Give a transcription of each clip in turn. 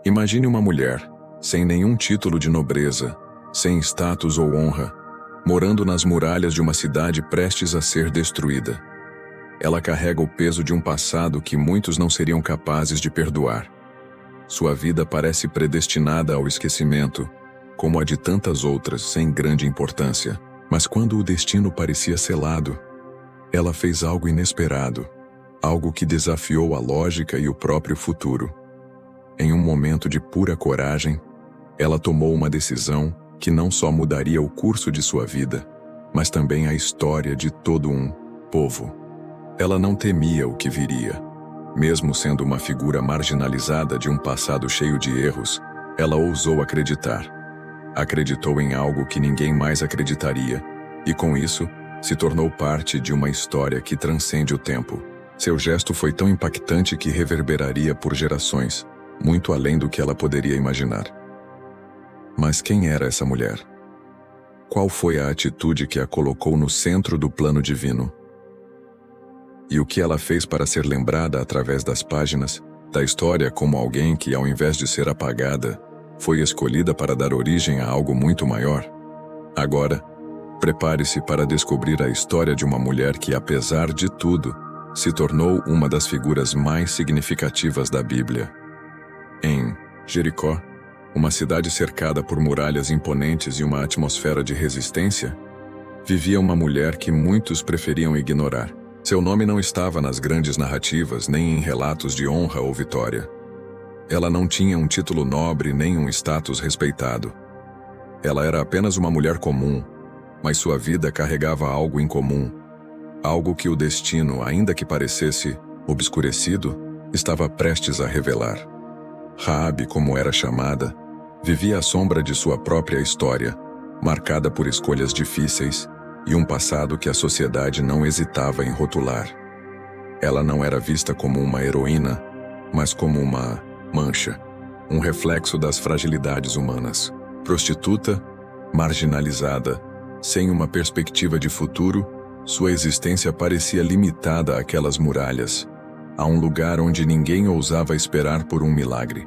Imagine uma mulher, sem nenhum título de nobreza, sem status ou honra, morando nas muralhas de uma cidade prestes a ser destruída. Ela carrega o peso de um passado que muitos não seriam capazes de perdoar. Sua vida parece predestinada ao esquecimento, como a de tantas outras sem grande importância. Mas quando o destino parecia selado, ela fez algo inesperado, algo que desafiou a lógica e o próprio futuro. Em um momento de pura coragem, ela tomou uma decisão que não só mudaria o curso de sua vida, mas também a história de todo um povo. Ela não temia o que viria. Mesmo sendo uma figura marginalizada de um passado cheio de erros, ela ousou acreditar. Acreditou em algo que ninguém mais acreditaria, e com isso, se tornou parte de uma história que transcende o tempo. Seu gesto foi tão impactante que reverberaria por gerações, muito além do que ela poderia imaginar. Mas quem era essa mulher? Qual foi a atitude que a colocou no centro do plano divino? E o que ela fez para ser lembrada através das páginas da história como alguém que, ao invés de ser apagada, foi escolhida para dar origem a algo muito maior? Agora, prepare-se para descobrir a história de uma mulher que, apesar de tudo, se tornou uma das figuras mais significativas da Bíblia. Em Jericó, uma cidade cercada por muralhas imponentes e uma atmosfera de resistência, vivia uma mulher que muitos preferiam ignorar. Seu nome não estava nas grandes narrativas nem em relatos de honra ou vitória. Ela não tinha um título nobre nem um status respeitado. Ela era apenas uma mulher comum, mas sua vida carregava algo em comum, algo que o destino, ainda que parecesse obscurecido, estava prestes a revelar. Raabe, como era chamada, vivia à sombra de sua própria história, marcada por escolhas difíceis e um passado que a sociedade não hesitava em rotular. Ela não era vista como uma heroína, mas como uma mancha, um reflexo das fragilidades humanas. Prostituta, marginalizada, sem uma perspectiva de futuro, sua existência parecia limitada àquelas muralhas, a um lugar onde ninguém ousava esperar por um milagre.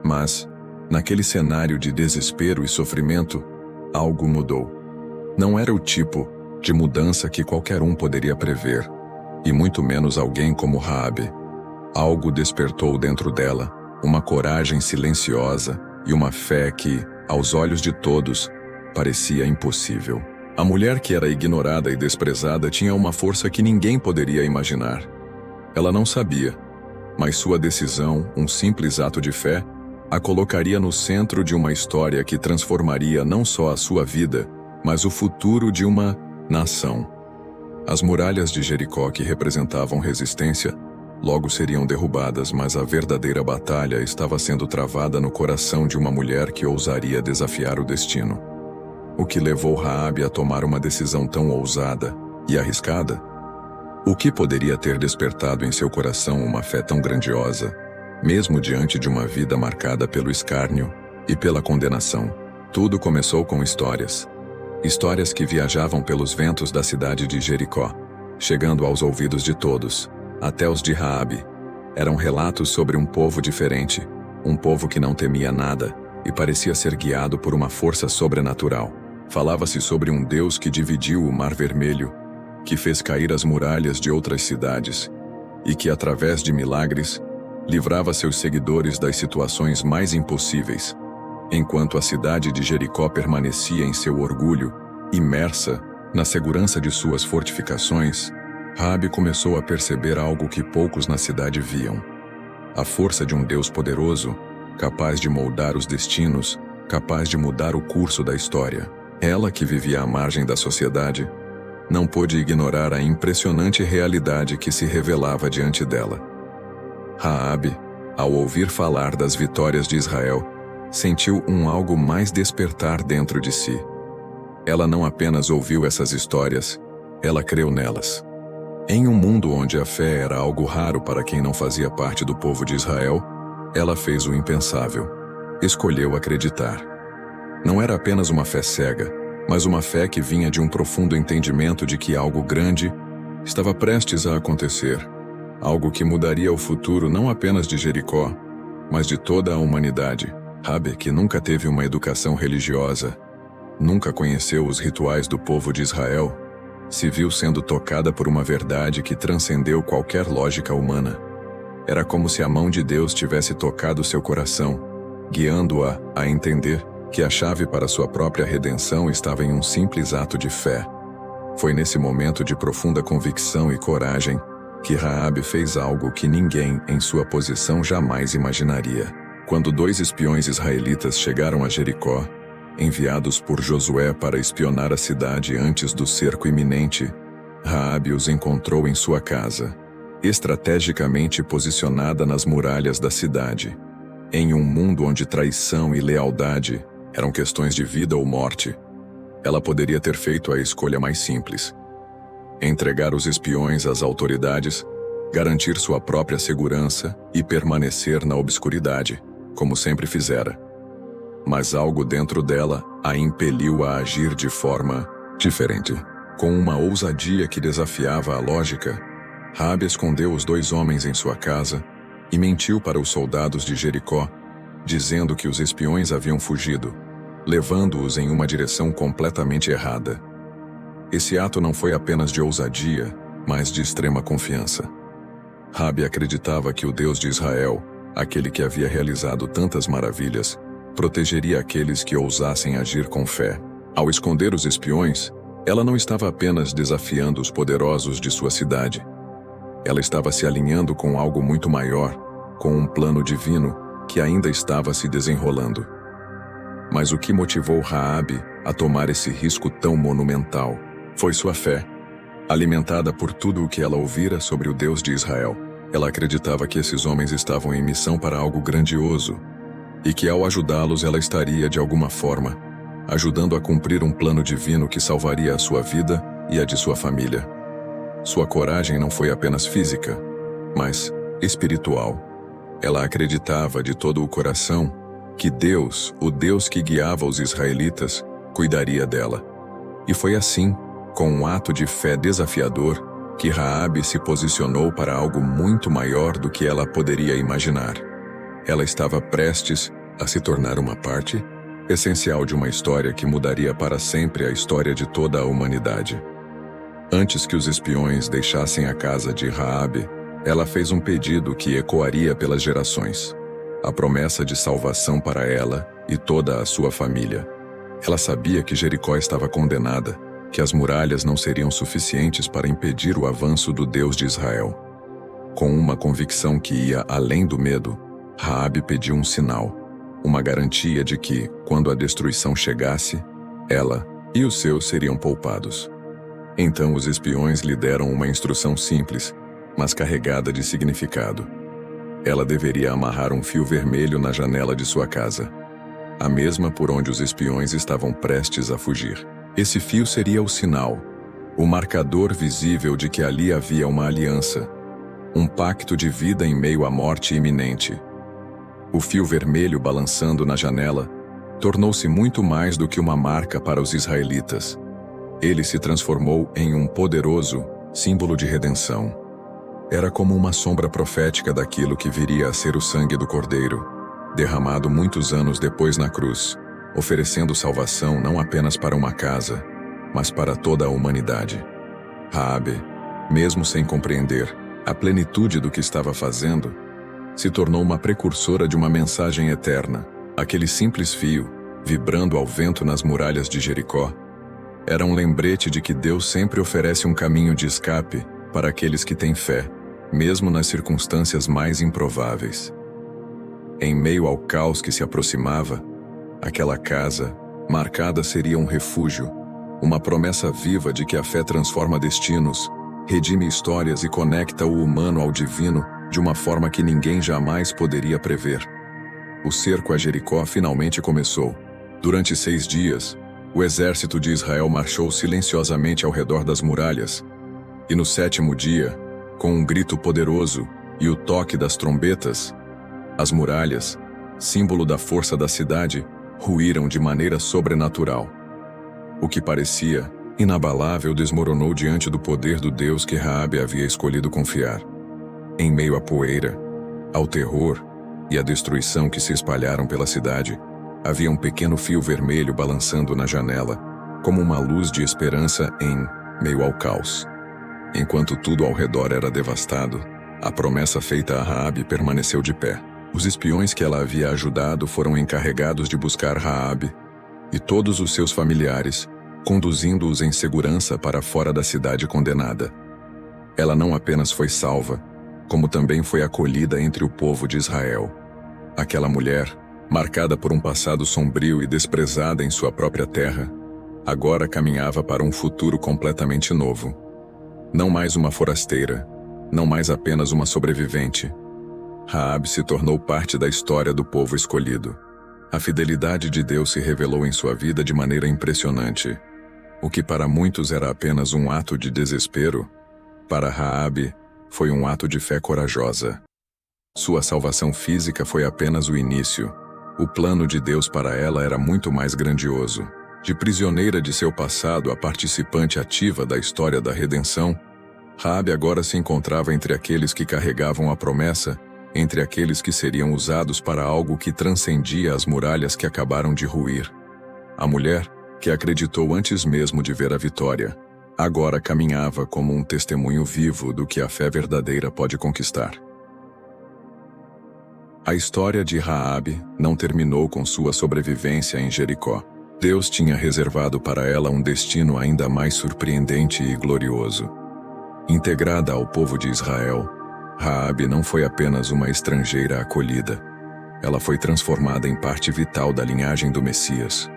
Mas, naquele cenário de desespero e sofrimento, algo mudou. Não era o tipo de mudança que qualquer um poderia prever, e muito menos alguém como Raabe. Algo despertou dentro dela, uma coragem silenciosa e uma fé que, aos olhos de todos, parecia impossível. A mulher que era ignorada e desprezada tinha uma força que ninguém poderia imaginar. Ela não sabia, mas sua decisão, um simples ato de fé, a colocaria no centro de uma história que transformaria não só a sua vida, mas o futuro de uma nação. As muralhas de Jericó, que representavam resistência, logo seriam derrubadas, mas a verdadeira batalha estava sendo travada no coração de uma mulher que ousaria desafiar o destino. O que levou Raabe a tomar uma decisão tão ousada e arriscada? O que poderia ter despertado em seu coração uma fé tão grandiosa, mesmo diante de uma vida marcada pelo escárnio e pela condenação? Tudo começou com histórias. Histórias que viajavam pelos ventos da cidade de Jericó, chegando aos ouvidos de todos, até os de Raabe. Eram relatos sobre um povo diferente, um povo que não temia nada e parecia ser guiado por uma força sobrenatural. Falava-se sobre um Deus que dividiu o Mar Vermelho, que fez cair as muralhas de outras cidades e que, através de milagres, livrava seus seguidores das situações mais impossíveis. Enquanto a cidade de Jericó permanecia em seu orgulho, imersa na segurança de suas fortificações, Raabe começou a perceber algo que poucos na cidade viam: a força de um Deus poderoso, capaz de moldar os destinos, capaz de mudar o curso da história. Ela, que vivia à margem da sociedade, não pôde ignorar a impressionante realidade que se revelava diante dela. Raabe, ao ouvir falar das vitórias de Israel, sentiu algo mais despertar dentro de si. Ela não apenas ouviu essas histórias, ela creu nelas. Em um mundo onde a fé era algo raro para quem não fazia parte do povo de Israel, ela fez o impensável. Escolheu acreditar. Não era apenas uma fé cega, mas uma fé que vinha de um profundo entendimento de que algo grande estava prestes a acontecer. Algo que mudaria o futuro não apenas de Jericó, Mas de toda a humanidade, Raabe, que nunca teve uma educação religiosa, nunca conheceu os rituais do povo de Israel, se viu sendo tocada por uma verdade que transcendeu qualquer lógica humana. Era como se a mão de Deus tivesse tocado seu coração, guiando-a a entender que a chave para sua própria redenção estava em um simples ato de fé. Foi nesse momento de profunda convicção e coragem que Raabe fez algo que ninguém em sua posição jamais imaginaria. Quando 2 espiões israelitas chegaram a Jericó, enviados por Josué para espionar a cidade antes do cerco iminente, Raabe os encontrou em sua casa, estrategicamente posicionada nas muralhas da cidade. Em um mundo onde traição e lealdade eram questões de vida ou morte, ela poderia ter feito a escolha mais simples: entregar os espiões às autoridades, garantir sua própria segurança e permanecer na obscuridade, como sempre fizera. Mas algo dentro dela a impeliu a agir de forma diferente. Com uma ousadia que desafiava a lógica, Raabe escondeu os 2 homens em sua casa e mentiu para os soldados de Jericó, dizendo que os espiões haviam fugido, levando-os em uma direção completamente errada. Esse ato não foi apenas de ousadia, mas de extrema confiança. Raabe acreditava que o Deus de Israel, aquele que havia realizado tantas maravilhas, protegeria aqueles que ousassem agir com fé. Ao esconder os espiões, ela não estava apenas desafiando os poderosos de sua cidade. Ela estava se alinhando com algo muito maior, com um plano divino que ainda estava se desenrolando. Mas o que motivou Raabe a tomar esse risco tão monumental foi sua fé. Alimentada por tudo o que ela ouvira sobre o Deus de Israel, ela acreditava que esses homens estavam em missão para algo grandioso, e que ao ajudá-los ela estaria, de alguma forma, ajudando a cumprir um plano divino que salvaria a sua vida e a de sua família. Sua coragem não foi apenas física, mas espiritual. Ela acreditava de todo o coração que Deus, o Deus que guiava os israelitas, cuidaria dela. E foi assim, com um ato de fé desafiador, que Raabe se posicionou para algo muito maior do que ela poderia imaginar. Ela estava prestes a se tornar uma parte essencial de uma história que mudaria para sempre a história de toda a humanidade. Antes que os espiões deixassem a casa de Raabe, ela fez um pedido que ecoaria pelas gerações: a promessa de salvação para ela e toda a sua família. Ela sabia que Jericó estava condenada, que as muralhas não seriam suficientes para impedir o avanço do Deus de Israel. Com uma convicção que ia além do medo, Raabe pediu um sinal, uma garantia de que, quando a destruição chegasse, ela e os seus seriam poupados. Então os espiões lhe deram uma instrução simples, mas carregada de significado. Ela deveria amarrar um fio vermelho na janela de sua casa, a mesma por onde os espiões estavam prestes a fugir. Esse fio seria o sinal, o marcador visível de que ali havia uma aliança, um pacto de vida em meio à morte iminente. O fio vermelho balançando na janela tornou-se muito mais do que uma marca para os israelitas. Ele se transformou em um poderoso símbolo de redenção. Era como uma sombra profética daquilo que viria a ser o sangue do Cordeiro, derramado muitos anos depois na cruz, oferecendo salvação não apenas para uma casa, mas para toda a humanidade. Raabe, mesmo sem compreender a plenitude do que estava fazendo, se tornou uma precursora de uma mensagem eterna. Aquele simples fio, vibrando ao vento nas muralhas de Jericó, era um lembrete de que Deus sempre oferece um caminho de escape para aqueles que têm fé, mesmo nas circunstâncias mais improváveis. Em meio ao caos que se aproximava, aquela casa marcada seria um refúgio, uma promessa viva de que a fé transforma destinos, redime histórias e conecta o humano ao divino de uma forma que ninguém jamais poderia prever. O cerco a Jericó finalmente começou. Durante 6 dias, o exército de Israel marchou silenciosamente ao redor das muralhas, e no 7º dia, com um grito poderoso e o toque das trombetas, as muralhas, símbolo da força da cidade, ruíram de maneira sobrenatural. O que parecia inabalável desmoronou diante do poder do Deus que Raabe havia escolhido confiar. Em meio à poeira, ao terror e a destruição que se espalharam pela cidade, havia um pequeno fio vermelho balançando na janela, como uma luz de esperança em meio ao caos. Enquanto tudo ao redor era devastado, a promessa feita a Raabe permaneceu de pé. Os espiões que ela havia ajudado foram encarregados de buscar Raabe e todos os seus familiares, conduzindo-os em segurança para fora da cidade condenada. Ela não apenas foi salva, como também foi acolhida entre o povo de Israel. Aquela mulher, marcada por um passado sombrio e desprezada em sua própria terra, agora caminhava para um futuro completamente novo. Não mais uma forasteira, não mais apenas uma sobrevivente. Raabe se tornou parte da história do povo escolhido. A fidelidade de Deus se revelou em sua vida de maneira impressionante. O que para muitos era apenas um ato de desespero, para Raabe foi um ato de fé corajosa. Sua salvação física foi apenas o início. O plano de Deus para ela era muito mais grandioso. De prisioneira de seu passado a participante ativa da história da redenção, Raabe agora se encontrava entre aqueles que carregavam a promessa, entre aqueles que seriam usados para algo que transcendia as muralhas que acabaram de ruir. A mulher, que acreditou antes mesmo de ver a vitória, agora caminhava como um testemunho vivo do que a fé verdadeira pode conquistar. A história de Raabe não terminou com sua sobrevivência em Jericó. Deus tinha reservado para ela um destino ainda mais surpreendente e glorioso. Integrada ao povo de Israel, Raabe não foi apenas uma estrangeira acolhida. Ela foi transformada em parte vital da linhagem do Messias.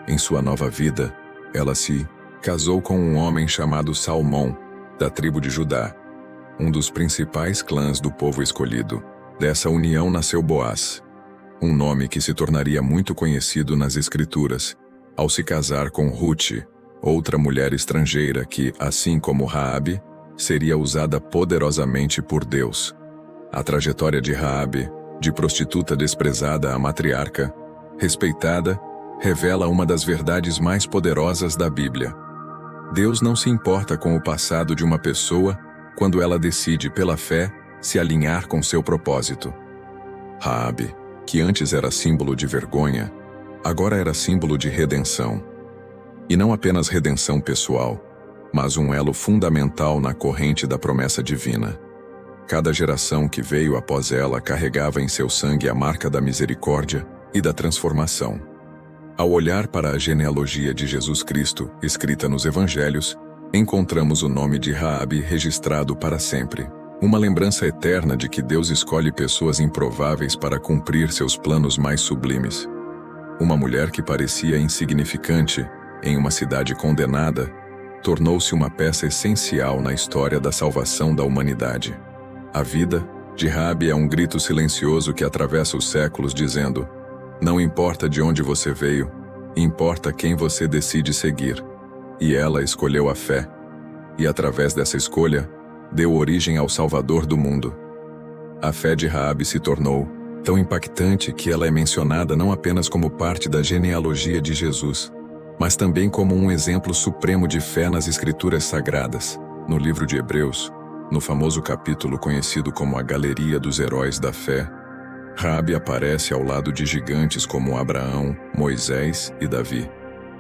Em sua nova vida, ela se casou com um homem chamado Salmão, da tribo de Judá, um dos principais clãs do povo escolhido. Dessa união nasceu Boaz, um nome que se tornaria muito conhecido nas Escrituras, ao se casar com Ruth, outra mulher estrangeira que, assim como Raabe, seria usada poderosamente por Deus. A trajetória de Raabe, de prostituta desprezada a matriarca, respeitada, revela uma das verdades mais poderosas da Bíblia. Deus não se importa com o passado de uma pessoa quando ela decide, pela fé, se alinhar com seu propósito. Raabe, que antes era símbolo de vergonha, agora era símbolo de redenção. E não apenas redenção pessoal, mas um elo fundamental na corrente da promessa divina. Cada geração que veio após ela carregava em seu sangue a marca da misericórdia e da transformação. Ao olhar para a genealogia de Jesus Cristo, escrita nos Evangelhos, encontramos o nome de Raabe registrado para sempre. Uma lembrança eterna de que Deus escolhe pessoas improváveis para cumprir seus planos mais sublimes. Uma mulher que parecia insignificante, em uma cidade condenada, tornou-se uma peça essencial na história da salvação da humanidade. A vida de Raabe é um grito silencioso que atravessa os séculos dizendo: não importa de onde você veio, importa quem você decide seguir. E ela escolheu a fé. E através dessa escolha, deu origem ao Salvador do mundo. A fé de Raabe se tornou tão impactante que ela é mencionada não apenas como parte da genealogia de Jesus, mas também como um exemplo supremo de fé nas Escrituras Sagradas. No livro de Hebreus, no famoso capítulo conhecido como a Galeria dos Heróis da Fé, Raabe aparece ao lado de gigantes como Abraão, Moisés e Davi,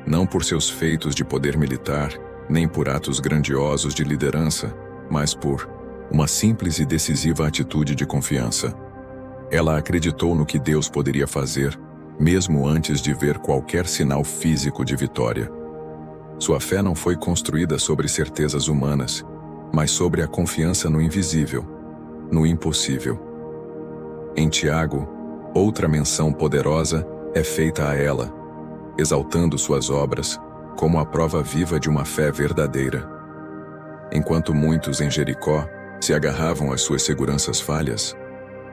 não por seus feitos de poder militar, nem por atos grandiosos de liderança, mas por uma simples e decisiva atitude de confiança. Ela acreditou no que Deus poderia fazer, mesmo antes de ver qualquer sinal físico de vitória. Sua fé não foi construída sobre certezas humanas, mas sobre a confiança no invisível, no impossível. Em Tiago, outra menção poderosa é feita a ela, exaltando suas obras como a prova viva de uma fé verdadeira. Enquanto muitos em Jericó se agarravam às suas seguranças falhas,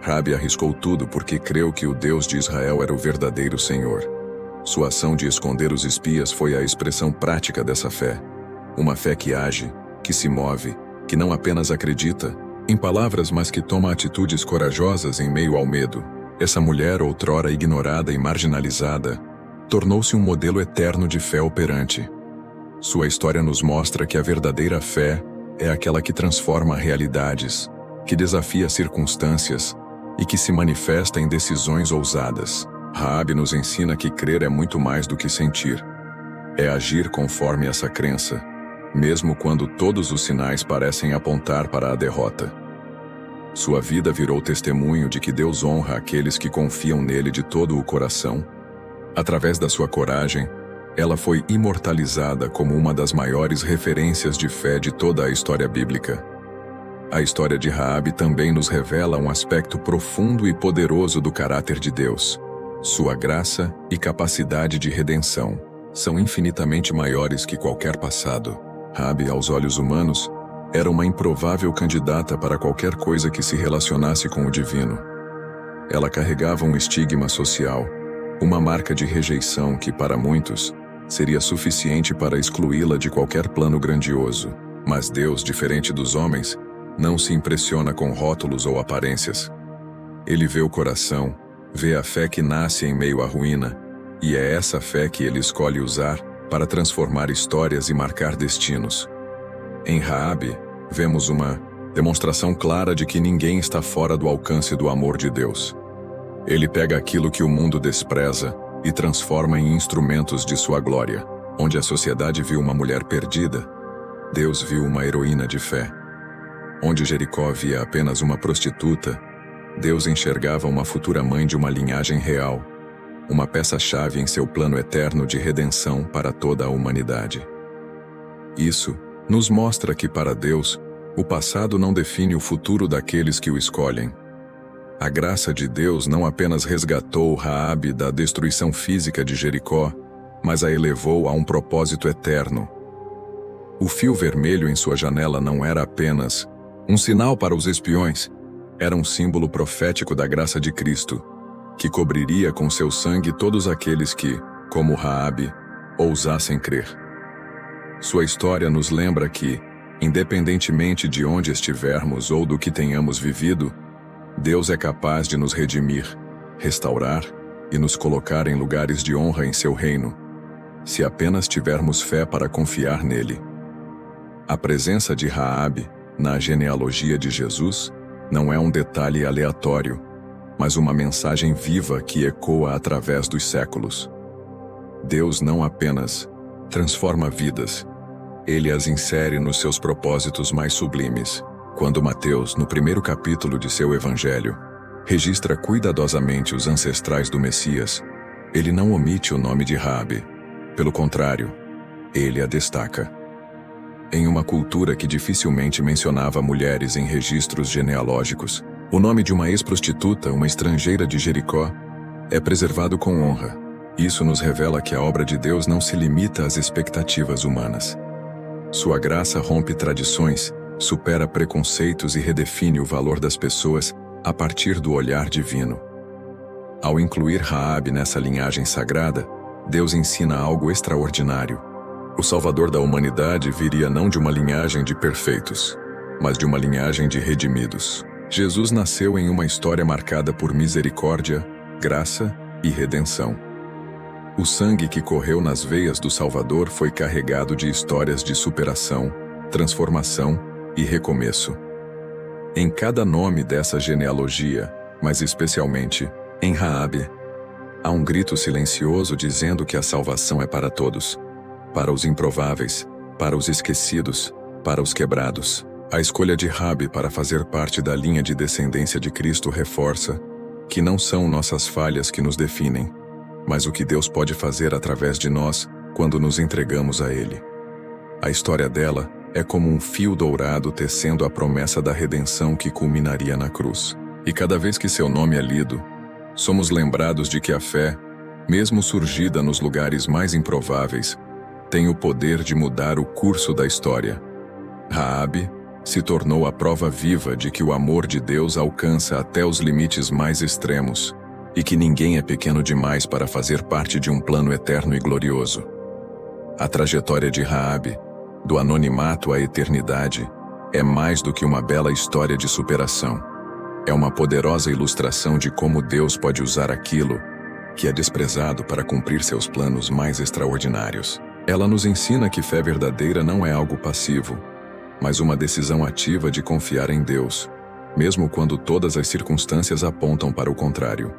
Raabe arriscou tudo porque creu que o Deus de Israel era o verdadeiro Senhor. Sua ação de esconder os espias foi a expressão prática dessa fé. Uma fé que age, que se move, que não apenas acredita em palavras, mas que toma atitudes corajosas em meio ao medo. Essa mulher, outrora ignorada e marginalizada, tornou-se um modelo eterno de fé operante. Sua história nos mostra que a verdadeira fé é aquela que transforma realidades, que desafia circunstâncias e que se manifesta em decisões ousadas. Raabe nos ensina que crer é muito mais do que sentir. É agir conforme essa crença, mesmo quando todos os sinais parecem apontar para a derrota. Sua vida virou testemunho de que Deus honra aqueles que confiam nele de todo o coração. Através da sua coragem, ela foi imortalizada como uma das maiores referências de fé de toda a história bíblica. A história de Raabe também nos revela um aspecto profundo e poderoso do caráter de Deus. Sua graça e capacidade de redenção são infinitamente maiores que qualquer passado. Raabe, aos olhos humanos, era uma improvável candidata para qualquer coisa que se relacionasse com o divino. Ela carregava um estigma social, uma marca de rejeição que, para muitos, seria suficiente para excluí-la de qualquer plano grandioso. Mas Deus, diferente dos homens, não se impressiona com rótulos ou aparências. Ele vê o coração, vê a fé que nasce em meio à ruína, e é essa fé que ele escolhe usar para transformar histórias e marcar destinos. Em Raabe, vemos uma demonstração clara de que ninguém está fora do alcance do amor de Deus. Ele pega aquilo que o mundo despreza e transforma em instrumentos de sua glória. Onde a sociedade viu uma mulher perdida, Deus viu uma heroína de fé. Onde Jericó via apenas uma prostituta, Deus enxergava uma futura mãe de uma linhagem real, uma peça-chave em seu plano eterno de redenção para toda a humanidade. Isso nos mostra que, para Deus, o passado não define o futuro daqueles que o escolhem. A graça de Deus não apenas resgatou Raabe da destruição física de Jericó, mas a elevou a um propósito eterno. O fio vermelho em sua janela não era apenas um sinal para os espiões, era um símbolo profético da graça de Cristo, que cobriria com seu sangue todos aqueles que, como Raabe, ousassem crer. Sua história nos lembra que, independentemente de onde estivermos ou do que tenhamos vivido, Deus é capaz de nos redimir, restaurar e nos colocar em lugares de honra em seu reino, se apenas tivermos fé para confiar nele. A presença de Raabe na genealogia de Jesus não é um detalhe aleatório, mas uma mensagem viva que ecoa através dos séculos. Deus não apenas transforma vidas, ele as insere nos seus propósitos mais sublimes. Quando Mateus, no primeiro capítulo de seu Evangelho, registra cuidadosamente os ancestrais do Messias, ele não omite o nome de Raabe. Pelo contrário, ele a destaca. Em uma cultura que dificilmente mencionava mulheres em registros genealógicos, o nome de uma ex-prostituta, uma estrangeira de Jericó, é preservado com honra. Isso nos revela que a obra de Deus não se limita às expectativas humanas. Sua graça rompe tradições, supera preconceitos e redefine o valor das pessoas a partir do olhar divino. Ao incluir Raabe nessa linhagem sagrada, Deus ensina algo extraordinário. O Salvador da humanidade viria não de uma linhagem de perfeitos, mas de uma linhagem de redimidos. Jesus nasceu em uma história marcada por misericórdia, graça e redenção. O sangue que correu nas veias do Salvador foi carregado de histórias de superação, transformação e recomeço. Em cada nome dessa genealogia, mas especialmente em Raabe, há um grito silencioso dizendo que a salvação é para todos, para os improváveis, para os esquecidos, para os quebrados. A escolha de Raabe para fazer parte da linha de descendência de Cristo reforça que não são nossas falhas que nos definem, mas o que Deus pode fazer através de nós quando nos entregamos a Ele. A história dela é como um fio dourado tecendo a promessa da redenção que culminaria na cruz. E cada vez que seu nome é lido, somos lembrados de que a fé, mesmo surgida nos lugares mais improváveis, tem o poder de mudar o curso da história. Raabe se tornou a prova viva de que o amor de Deus alcança até os limites mais extremos e que ninguém é pequeno demais para fazer parte de um plano eterno e glorioso. A trajetória de Raabe, do anonimato à eternidade, é mais do que uma bela história de superação. É uma poderosa ilustração de como Deus pode usar aquilo que é desprezado para cumprir seus planos mais extraordinários. Ela nos ensina que fé verdadeira não é algo passivo, mas uma decisão ativa de confiar em Deus, mesmo quando todas as circunstâncias apontam para o contrário.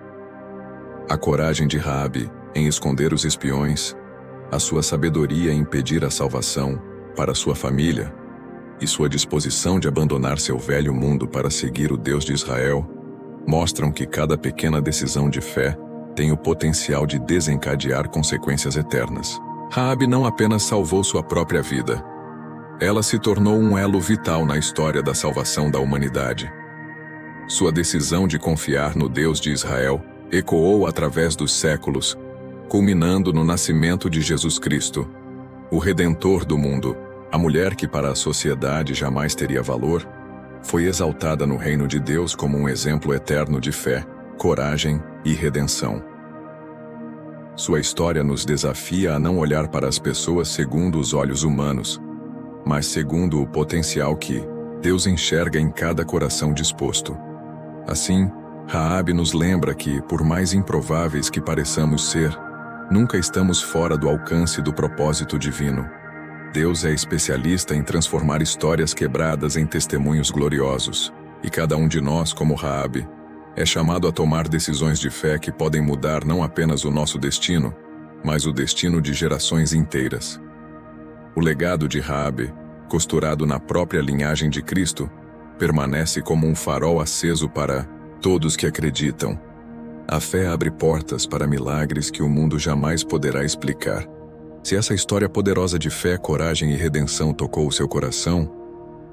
A coragem de Raabe em esconder os espiões, a sua sabedoria em impedir a salvação para sua família e sua disposição de abandonar seu velho mundo para seguir o Deus de Israel, mostram que cada pequena decisão de fé tem o potencial de desencadear consequências eternas. Raabe não apenas salvou sua própria vida, ela se tornou um elo vital na história da salvação da humanidade. Sua decisão de confiar no Deus de Israel ecoou através dos séculos, culminando no nascimento de Jesus Cristo, o Redentor do mundo. A mulher que para a sociedade jamais teria valor, foi exaltada no reino de Deus como um exemplo eterno de fé, coragem e redenção. Sua história nos desafia a não olhar para as pessoas segundo os olhos humanos, mas segundo o potencial que Deus enxerga em cada coração disposto. Assim, Raabe nos lembra que, por mais improváveis que pareçamos ser, nunca estamos fora do alcance do propósito divino. Deus é especialista em transformar histórias quebradas em testemunhos gloriosos, e cada um de nós, como Raabe, é chamado a tomar decisões de fé que podem mudar não apenas o nosso destino, mas o destino de gerações inteiras. O legado de Raabe, costurado na própria linhagem de Cristo, permanece como um farol aceso para todos que acreditam. A fé abre portas para milagres que o mundo jamais poderá explicar. Se essa história poderosa de fé, coragem e redenção tocou o seu coração,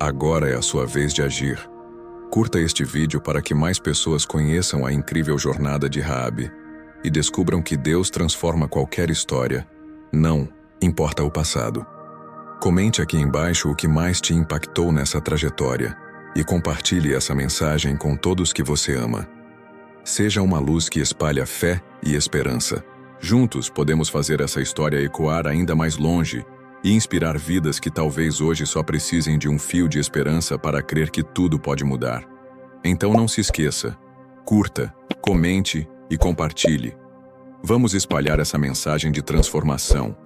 agora é a sua vez de agir. Curta este vídeo para que mais pessoas conheçam a incrível jornada de Raabe e descubram que Deus transforma qualquer história, não importa o passado. Comente aqui embaixo o que mais te impactou nessa trajetória e compartilhe essa mensagem com todos que você ama. Seja uma luz que espalha fé e esperança. Juntos podemos fazer essa história ecoar ainda mais longe e inspirar vidas que talvez hoje só precisem de um fio de esperança para crer que tudo pode mudar. Então não se esqueça, curta, comente e compartilhe. Vamos espalhar essa mensagem de transformação.